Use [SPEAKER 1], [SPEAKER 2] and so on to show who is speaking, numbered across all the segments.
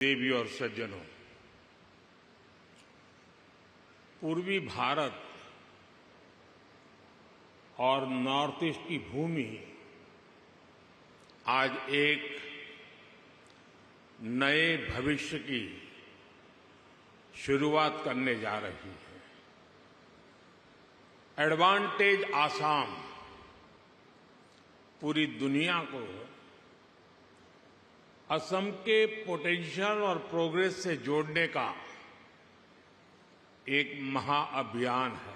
[SPEAKER 1] देवी और सज्जनों, पूर्वी भारत और नॉर्थ ईस्ट की भूमि आज एक नए भविष्य की शुरुआत करने जा रही है। एडवांटेज आसाम पूरी दुनिया को असम के पोटेंशियल और प्रोग्रेस से जोड़ने का एक महाअभियान है।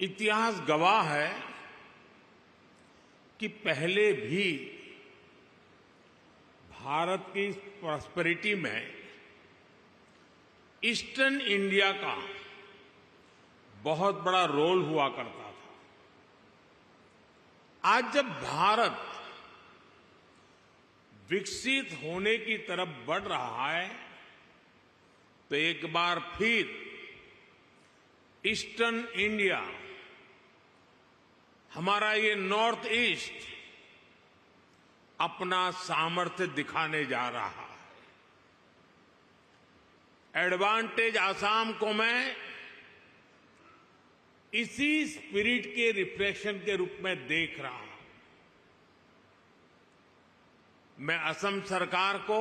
[SPEAKER 1] इतिहास गवाह है कि पहले भी भारत की प्रॉस्पेरिटी में ईस्टर्न इंडिया का बहुत बड़ा रोल हुआ करता था। आज जब भारत विकसित होने की तरफ बढ़ रहा है तो एक बार फिर ईस्टर्न इंडिया, हमारा ये नॉर्थ ईस्ट अपना सामर्थ्य दिखाने जा रहा है। एडवांटेज आसाम को मैं इसी स्पिरिट के रिफ्लेक्शन के रूप में देख रहा हूं। मैं असम सरकार को,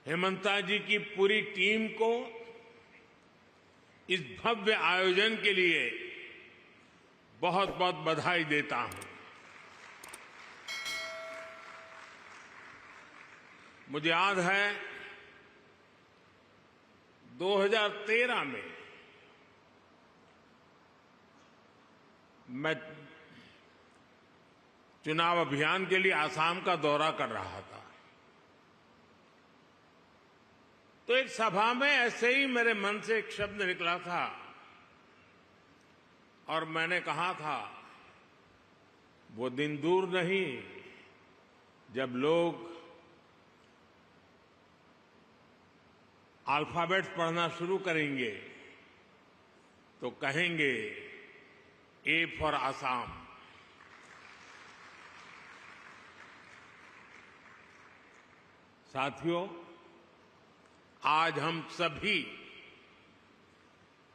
[SPEAKER 1] हेमंता जी की पूरी टीम को इस भव्य आयोजन के लिए बहुत बहुत बधाई देता हूं। मुझे याद है 2013 में मैं चुनाव अभियान के लिए आसाम का दौरा कर रहा था, तो एक सभा में ऐसे ही मेरे मन से एक शब्द निकला था और मैंने कहा था, वो दिन दूर नहीं जब लोग अल्फाबेट्स पढ़ना शुरू करेंगे तो कहेंगे ए फॉर आसाम। साथियों, आज हम सभी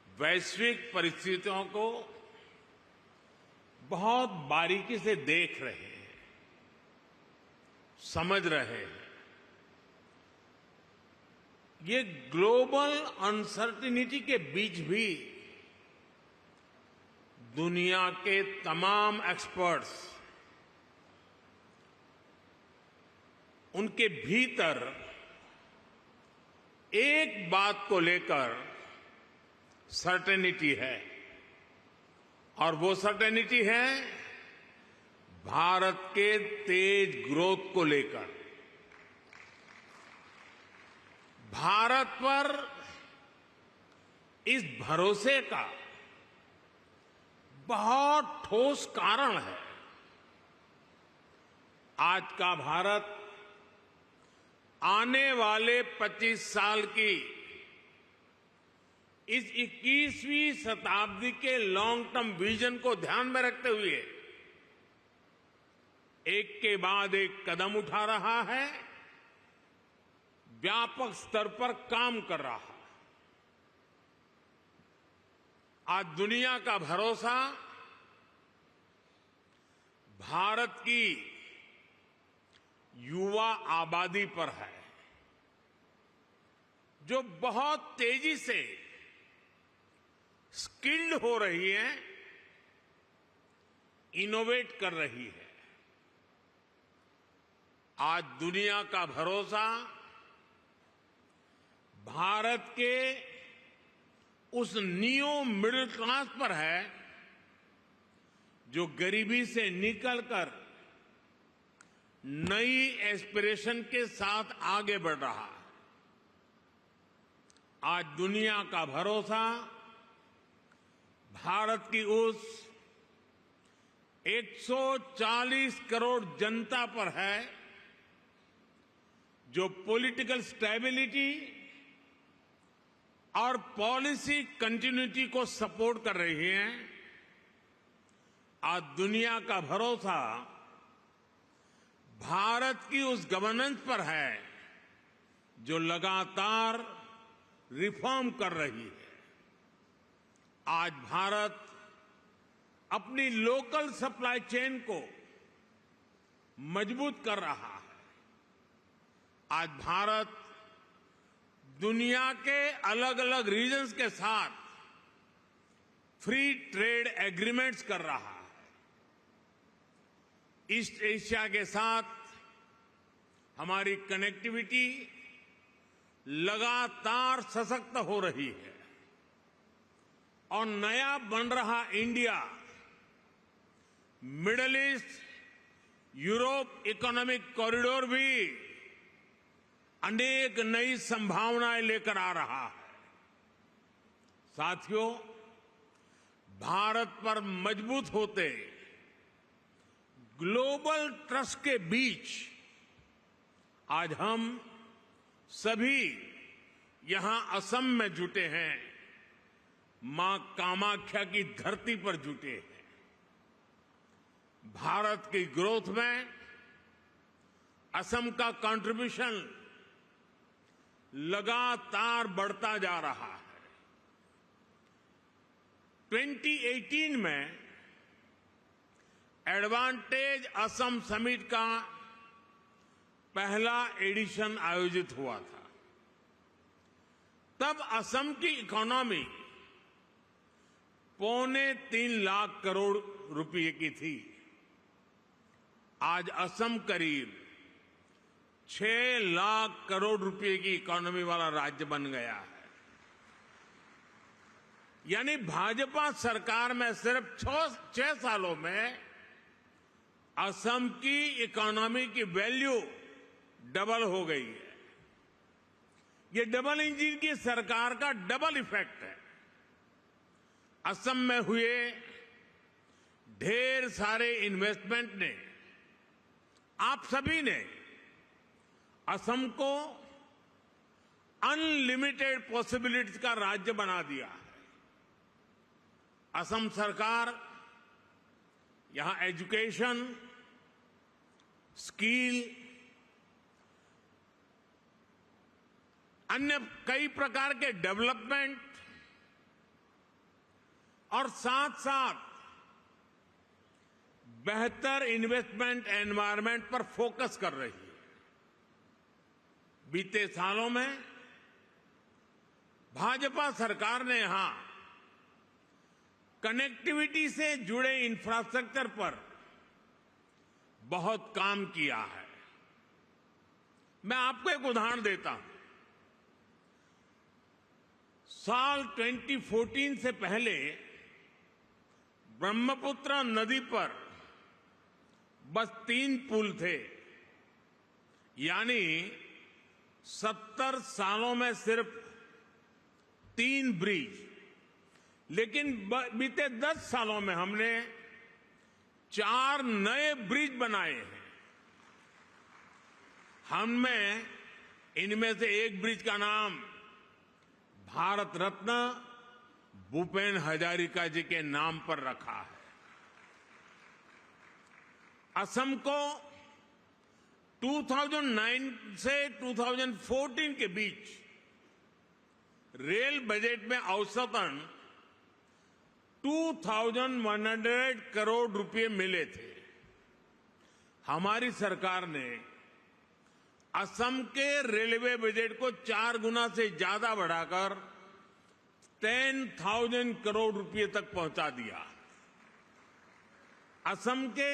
[SPEAKER 1] वैश्विक परिस्थितियों को बहुत बारीकी से देख रहे हैं, समझ रहे हैं। ये ग्लोबल अनसर्टेनिटी के बीच भी दुनिया के तमाम एक्सपर्ट्स उनके भीतर एक बात को लेकर सर्टेनिटी है, और वो सर्टेनिटी है भारत के तेज ग्रोथ को लेकर। भारत पर इस भरोसे का बहुत ठोस कारण है। आज का भारत आने वाले 25 साल की इस 21वीं शताब्दी के लॉन्ग टर्म विजन को ध्यान में रखते हुए एक के बाद एक कदम उठा रहा है, व्यापक स्तर पर काम कर रहा है। आज दुनिया का भरोसा भारत की युवा आबादी पर है, जो बहुत तेजी से स्किल्ड हो रही है, इनोवेट कर रही है। आज दुनिया का भरोसा भारत के उस नियो मिडिल क्लास पर है जो गरीबी से निकलकर नई एस्पिरेशन के साथ आगे बढ़ रहा है। आज दुनिया का भरोसा भारत की उस 140 करोड़ जनता पर है जो पॉलिटिकल स्टेबिलिटी और पॉलिसी कंटिन्यूटी को सपोर्ट कर रही है। आज दुनिया का भरोसा भारत की उस गवर्नेंस पर है जो लगातार रिफॉर्म कर रही है। आज भारत अपनी लोकल सप्लाई चेन को मजबूत कर रहा है। आज भारत दुनिया के अलग अलग रीजन्स के साथ फ्री ट्रेड एग्रीमेंट्स कर रहा है। ईस्ट एशिया के साथ हमारी कनेक्टिविटी लगातार सशक्त हो रही है और नया बन रहा India middle east Europe economic corridor भी अनेक नई संभावनाएं लेकर आ रहा है। साथियों, भारत पर मजबूत होते ग्लोबल ट्रस्ट के बीच आज हम सभी यहां असम में जुटे हैं, मां कामाख्या की धरती पर जुटे हैं। भारत की ग्रोथ में असम का कंट्रीब्यूशन लगातार बढ़ता जा रहा है। 2018 में एडवांटेज असम समिट का पहला एडिशन आयोजित हुआ था। तब असम की इकोनॉमी 3.25 लाख करोड़ रुपए की थी। आज असम करीब 6 लाख करोड़ रुपए की इकोनॉमी वाला राज्य बन गया है। यानी भाजपा सरकार में सिर्फ 6 सालों में असम की इकोनॉमी की वैल्यू डबल हो गई है। ये डबल इंजन की सरकार का डबल इफेक्ट है। असम में हुए ढेर सारे इन्वेस्टमेंट ने, आप सभी ने असम को अनलिमिटेड पॉसिबिलिटीज का राज्य बना दिया है। असम सरकार यहां एजुकेशन, स्किल, अन्य कई प्रकार के डेवलपमेंट और साथ साथ बेहतर इन्वेस्टमेंट एनवायरनमेंट पर फोकस कर रही है। बीते सालों में भाजपा सरकार ने यहां कनेक्टिविटी से जुड़े इंफ्रास्ट्रक्चर पर बहुत काम किया है। मैं आपको एक उदाहरण देता हूं। साल 2014 से पहले ब्रह्मपुत्र नदी पर बस 3 पुल थे। यानी 70 सालों में सिर्फ 3 ब्रिज। लेकिन बीते 10 सालों में हमने 4 नए ब्रिज बनाए हैं। हमने इनमें से एक ब्रिज का नाम भारत रत्न भूपेन हजारिका जी के नाम पर रखा है। असम को 2009 से 2014 के बीच रेल बजट में औसतन 2,100 करोड़ रुपए मिले थे। हमारी सरकार ने असम के रेलवे बजट को 4 गुना से ज्यादा बढ़ाकर 10,000 करोड़ रुपए तक पहुंचा दिया। असम के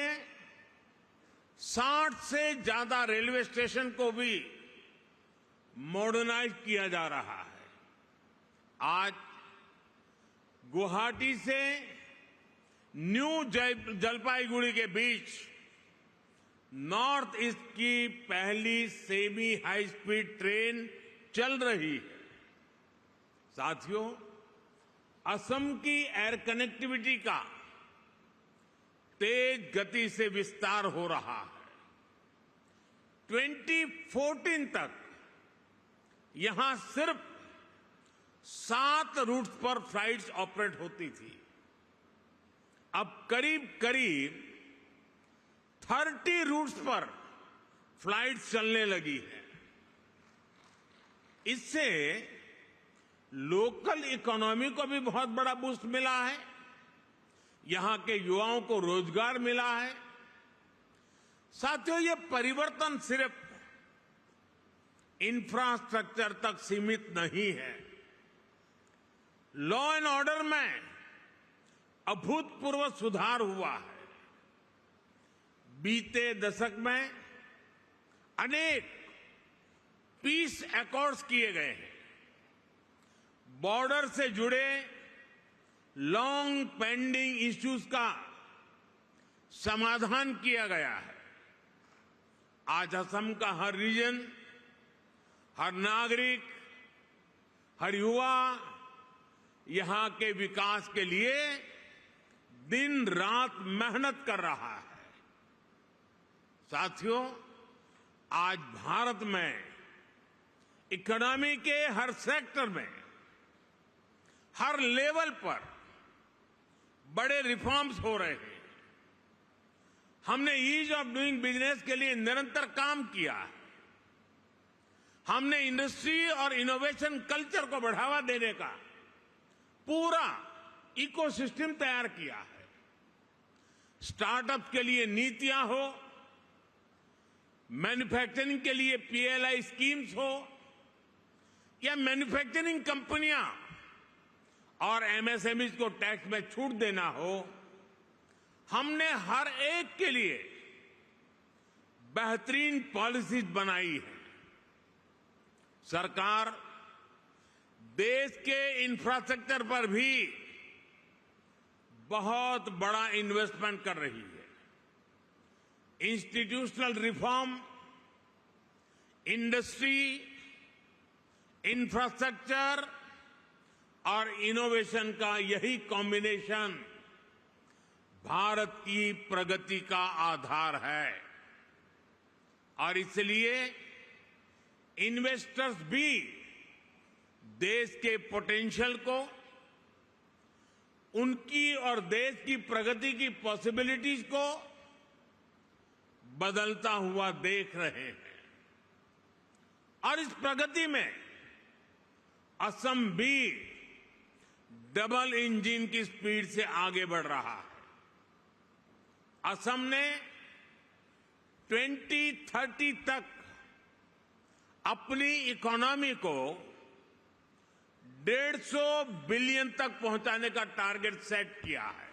[SPEAKER 1] 60 से ज्यादा रेलवे स्टेशन को भी मॉडर्नाइज किया जा रहा है। आज गुवाहाटी से न्यू जलपाईगुड़ी के बीच नॉर्थ ईस्ट की पहली सेमी हाई स्पीड ट्रेन चल रही है। साथियों, असम की एयर कनेक्टिविटी का तेज गति से विस्तार हो रहा है। 2014 तक यहां सिर्फ 7 रूट्स पर फ्लाइट्स ऑपरेट होती थी। अब करीब करीब 30 रूट्स पर फ्लाइट्स चलने लगी है। इससे लोकल इकोनॉमी को भी बहुत बड़ा बूस्ट मिला है, यहां के युवाओं को रोजगार मिला है। साथियों, ये परिवर्तन सिर्फ इंफ्रास्ट्रक्चर तक सीमित नहीं है। लॉ एंड ऑर्डर में अभूतपूर्व सुधार हुआ है। बीते दशक में अनेक पीस एकॉर्ड्स किए गए हैं। बॉर्डर से जुड़े लॉन्ग पेंडिंग इश्यूज का समाधान किया गया है। आज असम का हर रीजन, हर नागरिक, हर युवा यहां के विकास के लिए दिन रात मेहनत कर रहा है। साथियों, आज भारत में इकोनॉमी के हर सेक्टर में, हर लेवल पर बड़े रिफॉर्म्स हो रहे हैं। हमने ईज ऑफ डूइंग बिजनेस के लिए निरंतर काम किया है। हमने इंडस्ट्री और इनोवेशन कल्चर को बढ़ावा देने का पूरा इकोसिस्टम तैयार किया है। स्टार्टअप के लिए नीतियां हो, मैन्युफैक्चरिंग के लिए पीएलआई स्कीम्स हो, या मैन्युफैक्चरिंग कंपनियां और एमएसएमईज को टैक्स में छूट देना हो, हमने हर एक के लिए बेहतरीन पॉलिसीज बनाई है। सरकार देश के इंफ्रास्ट्रक्चर पर भी बहुत बड़ा इन्वेस्टमेंट कर रही है। इंस्टीट्यूशनल रिफॉर्म, इंडस्ट्री, इंफ्रास्ट्रक्चर और इनोवेशन का यही कॉम्बिनेशन भारत की प्रगति का आधार है। और इसलिए इन्वेस्टर्स भी देश के पोटेंशियल को, उनकी और देश की प्रगति की पॉसिबिलिटीज को बदलता हुआ देख रहे हैं। और इस प्रगति में असम भी डबल इंजन की स्पीड से आगे बढ़ रहा है। असम ने 2030 तक अपनी इकोनॉमी को 150 बिलियन तक पहुंचाने का टारगेट सेट किया है।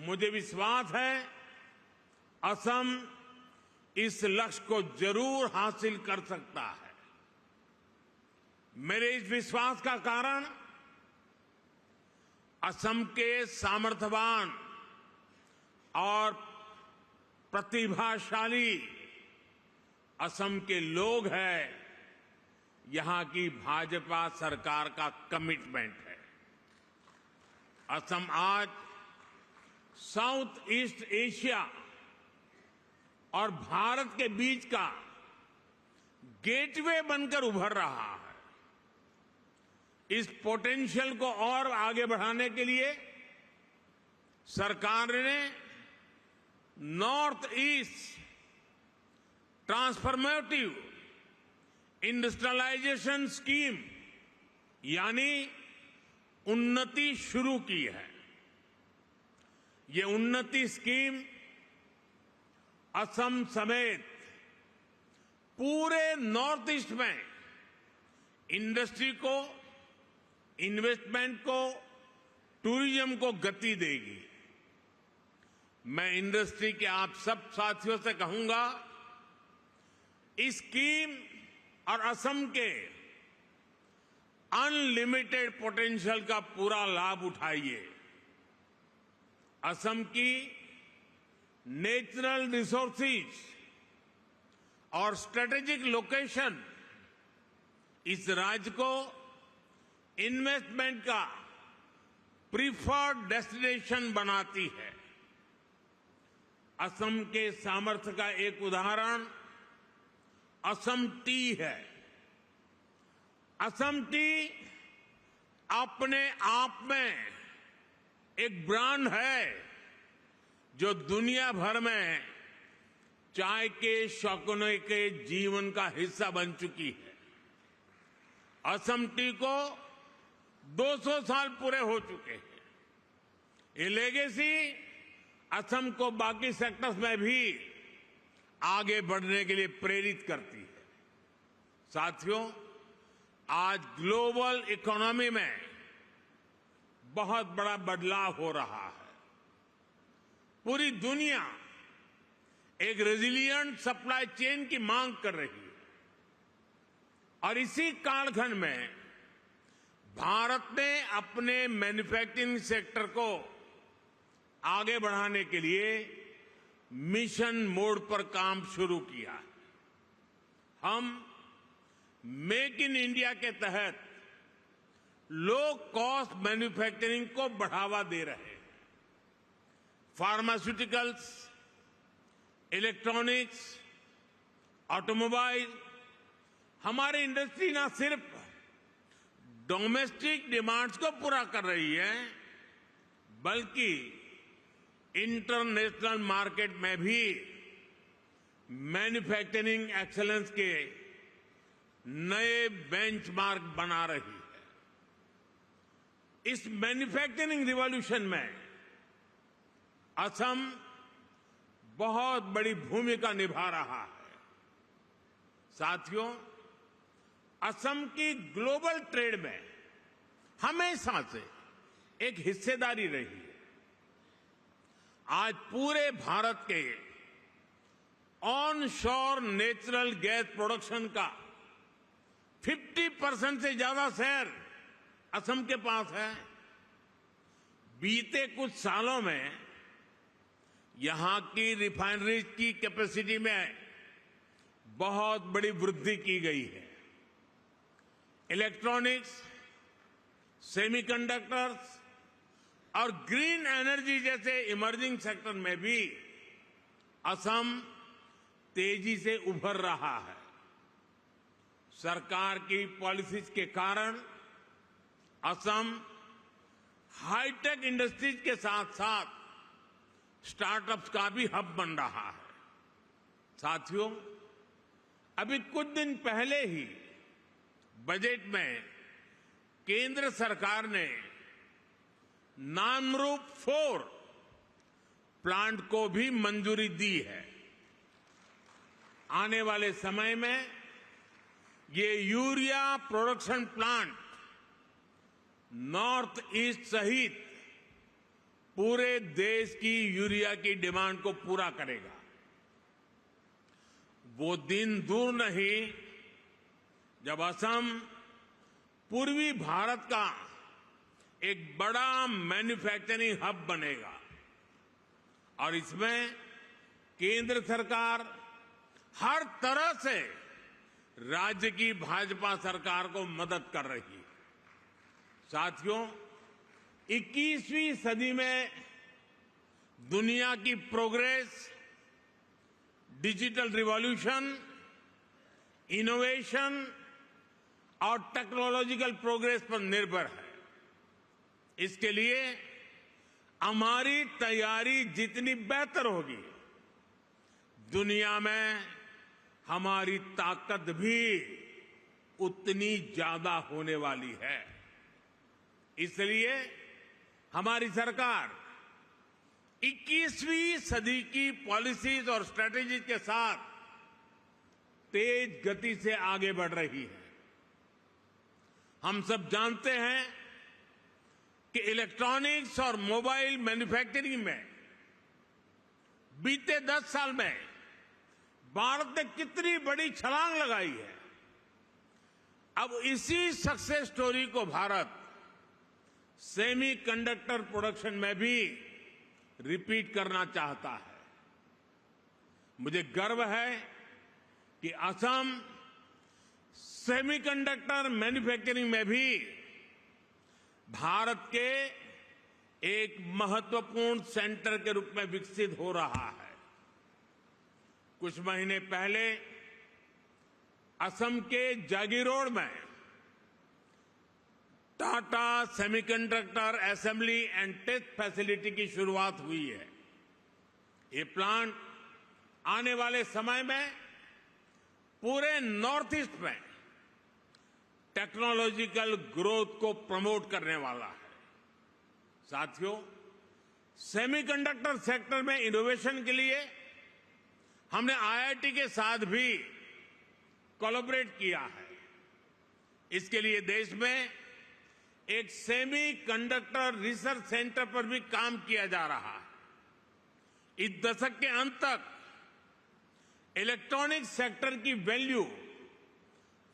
[SPEAKER 1] मुझे विश्वास है असम इस लक्ष्य को जरूर हासिल कर सकता है। मेरे इस विश्वास का कारण असम के सामर्थ्यवान और प्रतिभाशाली असम के लोग हैं, यहां की भाजपा सरकार का कमिटमेंट है। असम आज साउथ ईस्ट एशिया और भारत के बीच का गेटवे बनकर उभर रहा है। इस पोटेंशियल को और आगे बढ़ाने के लिए सरकार ने north east transformative industrialisation scheme यानी उन्नति शुरू की है। ये उन्नति स्कीम असम समेत पूरे नॉर्थ ईस्ट में इंडस्ट्री को, इन्वेस्टमेंट को, टूरिज्म को गति देगी। मैं इंडस्ट्री के आप सब साथियों से कहूंगा, इस स्कीम और असम के अनलिमिटेड पोटेंशियल का पूरा लाभ उठाइए। असम की नेचुरल रिसोर्सेज और स्ट्रेटेजिक लोकेशन इस राज्य को इन्वेस्टमेंट का प्रीफर्ड डेस्टिनेशन बनाती है। असम के सामर्थ्य का एक उदाहरण असम टी है। असम टी अपने आप में एक ब्रांड है जो दुनिया भर में चाय के शौकीनों के जीवन का हिस्सा बन चुकी है। असम टी को 200 साल पूरे हो चुके हैं। ये लेगेसी असम को बाकी सेक्टर्स में भी आगे बढ़ने के लिए प्रेरित करती है। साथियों, आज ग्लोबल इकोनॉमी में बहुत बड़ा बदलाव हो रहा है। पूरी दुनिया एक रेजिलिएंट सप्लाई चेन की मांग कर रही है और इसी कालखंड में भारत ने अपने मैन्युफैक्चरिंग सेक्टर को आगे बढ़ाने के लिए मिशन मोड पर काम शुरू किया। हम मेक इन इंडिया के तहत लो कॉस्ट मैन्युफैक्चरिंग को बढ़ावा दे रहे हैं। फार्मास्यूटिकल्स, इलेक्ट्रॉनिक्स, ऑटोमोबाइल, हमारी इंडस्ट्री ना सिर्फ डोमेस्टिक डिमांड्स को पूरा कर रही है, बल्कि इंटरनेशनल मार्केट में भी मैन्युफैक्चरिंग एक्सीलेंस के नए बेंचमार्क बना रही है। इस मैन्युफैक्चरिंग रिवॉल्यूशन में असम बहुत बड़ी भूमिका निभा रहा है। साथियों, असम की ग्लोबल ट्रेड में हमेशा से एक हिस्सेदारी रही है। आज पूरे भारत के ऑन शोर नेचुरल गैस प्रोडक्शन का 50% से ज्यादा शेयर असम के पास है। बीते कुछ सालों में यहां की रिफाइनरीज की कैपेसिटी में बहुत बड़ी वृद्धि की गई है। इलेक्ट्रॉनिक्स, सेमीकंडक्टर्स और ग्रीन एनर्जी जैसे इमर्जिंग सेक्टर में भी असम तेजी से उभर रहा है। सरकार की पॉलिसीज के कारण असम हाईटेक इंडस्ट्रीज के साथ साथ स्टार्टअप्स का भी हब बन रहा है। साथियों, अभी कुछ दिन पहले ही बजट में केंद्र सरकार ने नामरूप 4 प्लांट को भी मंजूरी दी है। आने वाले समय में ये urea production plant north east सहित पूरे देश की यूरिया की डिमांड को पूरा करेगा। वो दिन दूर नहीं जब असम पूर्वी भारत का एक बड़ा मैन्युफैक्चरिंग हब बनेगा और इसमें केंद्र सरकार हर तरह से राज्य की भाजपा सरकार को मदद कर रही है। साथियों, 21वीं सदी में दुनिया की प्रोग्रेस डिजिटल रिवॉल्यूशन, इनोवेशन और टेक्नोलॉजिकल प्रोग्रेस पर निर्भर है। इसके लिए हमारी तैयारी जितनी बेहतर होगी, दुनिया में हमारी ताकत भी उतनी ज्यादा होने वाली है। इसलिए हमारी सरकार 21वीं सदी की पॉलिसीज और स्ट्रेटेजी के साथ तेज गति से आगे बढ़ रही है। हम सब जानते हैं कि इलेक्ट्रॉनिक्स और मोबाइल मैन्युफैक्चरिंग में बीते 10 साल में भारत ने कितनी बड़ी छलांग लगाई है। अब इसी सक्सेस स्टोरी को भारत सेमीकंडक्टर प्रोडक्शन में भी रिपीट करना चाहता है। मुझे गर्व है कि असम सेमीकंडक्टर मैन्युफैक्चरिंग में भी भारत के एक महत्वपूर्ण सेंटर के रूप में विकसित हो रहा है। कुछ महीने पहले असम के जागीरोड में Tata semiconductor assembly and test facility की शुरुआत हुई है। ये प्लांट आने वाले समय में पूरे नॉर्थ ईस्ट में टेक्नोलॉजिकल ग्रोथ को प्रमोट करने वाला है। साथियों, सेमीकंडक्टर सेक्टर में इनोवेशन के लिए हमने आईआईटी के साथ भी कोलैबोरेट किया है। इसके लिए देश में एक सेमीकंडक्टर रिसर्च सेंटर पर भी काम किया जा रहा है। इस दशक के अंत तक इलेक्ट्रॉनिक सेक्टर की वैल्यू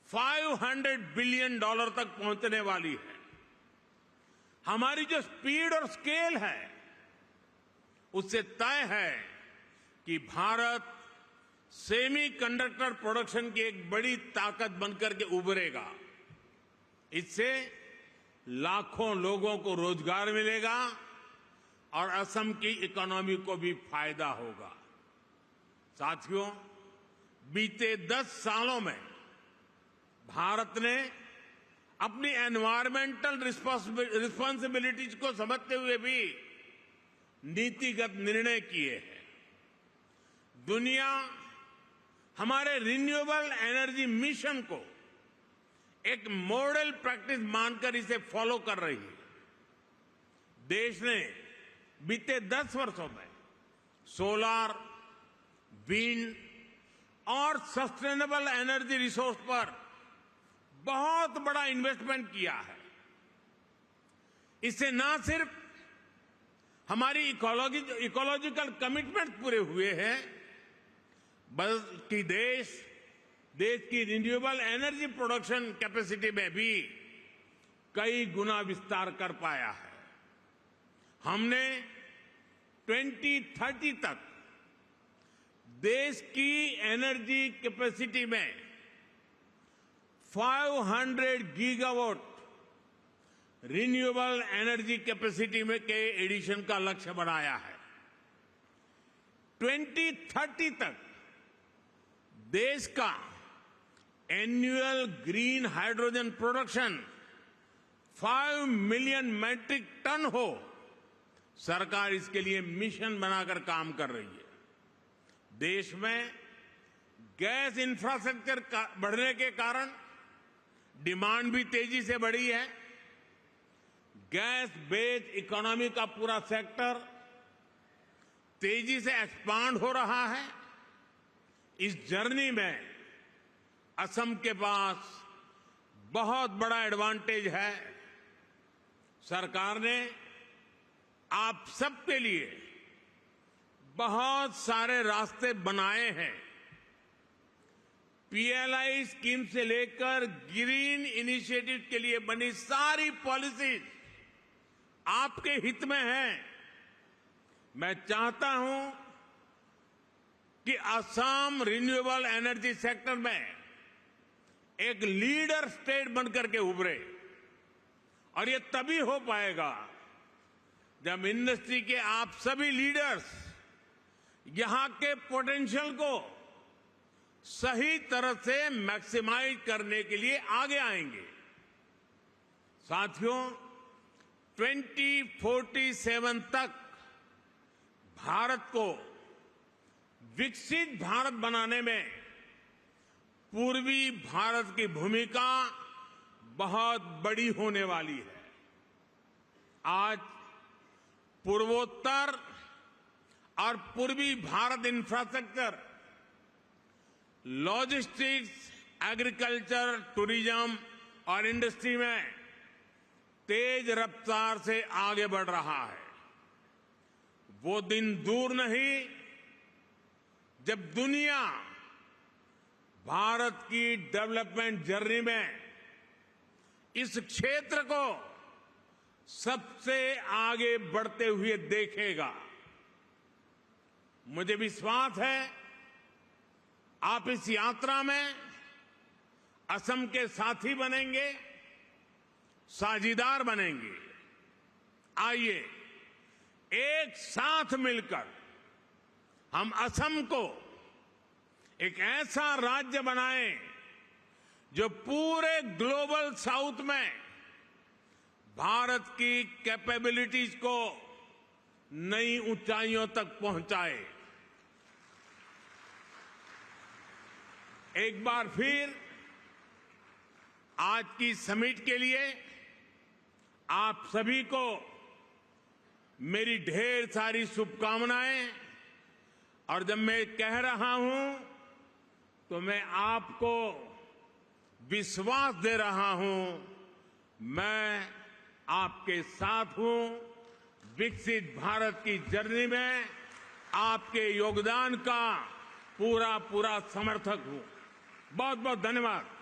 [SPEAKER 1] $500 बिलियन तक पहुंचने वाली है। हमारी जो स्पीड और स्केल है उससे तय है कि भारत सेमीकंडक्टर प्रोडक्शन की एक बड़ी ताकत बनकर के उभरेगा। इससे लाखों लोगों को रोजगार मिलेगा और असम की इकोनॉमी को भी फायदा होगा। साथियों, बीते 10 सालों में भारत ने अपनी एनवायरमेंटल रिस्पांसिबिलिटीज को समझते हुए भी नीतिगत निर्णय किए हैं। दुनिया हमारे रिन्यूएबल एनर्जी मिशन को एक मॉडल प्रैक्टिस मानकर इसे फॉलो कर रही है। देश ने बीते 10 वर्षों में सोलर, विंड और सस्टेनेबल एनर्जी रिसोर्स पर बहुत बड़ा इन्वेस्टमेंट किया है। इससे न सिर्फ हमारी इकोलॉजिकल कमिटमेंट पूरे हुए हैं, बल्कि देश की रिन्यूएबल एनर्जी प्रोडक्शन कैपेसिटी में भी कई गुना विस्तार कर पाया है। हमने 2030 तक देश की एनर्जी कैपेसिटी में 500 गीगावाट रिन्यूएबल एनर्जी कैपेसिटी में के एडिशन का लक्ष्य बनाया है। 2030 तक देश का annual green hydrogen production 5 million metric ton हो, सरकार इसके लिए मिशन बनाकर काम कर रही है। देश में गैस इंफ्रास्ट्रक्चर बढ़ने के कारण डिमांड भी तेजी से बढ़ी है। गैस बेस्ड इकोनॉमी का पूरा सेक्टर तेजी से एक्सपांड हो रहा है। इस जर्नी में असम के पास बहुत बड़ा एडवांटेज है। सरकार ने आप सबके लिए बहुत सारे रास्ते बनाए हैं। पीएलआई स्कीम से लेकर ग्रीन इनिशिएटिव के लिए बनी सारी पॉलिसीज आपके हित में है। मैं चाहता हूं कि असम रिन्यूएबल एनर्जी सेक्टर में एक लीडर स्टेट बनकर के उभरे, और ये तभी हो पाएगा जब इंडस्ट्री के आप सभी लीडर्स यहां के पोटेंशियल को सही तरह से मैक्सिमाइज करने के लिए आगे आएंगे। साथियों, 2047 तक भारत को विकसित भारत बनाने में पूर्वी भारत की भूमिका बहुत बड़ी होने वाली है। आज पूर्वोत्तर और पूर्वी Bharat infrastructure, logistics, agriculture, tourism और इंडस्ट्री में तेज रफ्तार से आगे बढ़ रहा है। वो दिन दूर नहीं जब दुनिया भारत की डेवलपमेंट जर्नी में इस क्षेत्र को सबसे आगे बढ़ते हुए देखेगा। मुझे विश्वास है आप इस यात्रा में असम के साथी बनेंगे, साझीदार बनेंगे। आइए एक साथ मिलकर हम असम को एक ऐसा राज्य बनाएं जो पूरे ग्लोबल साउथ में भारत की कैपेबिलिटीज को नई ऊंचाइयों तक पहुंचाए। एक बार फिर आज की समिट के लिए आप सभी को मेरी ढेर सारी शुभकामनाएं। और जब मैं कह रहा हूं तो मैं आपको विश्वास दे रहा हूं, मैं आपके साथ हूं। विकसित भारत की जर्नी में आपके योगदान का पूरा समर्थक हूं। बहुत बहुत धन्यवाद।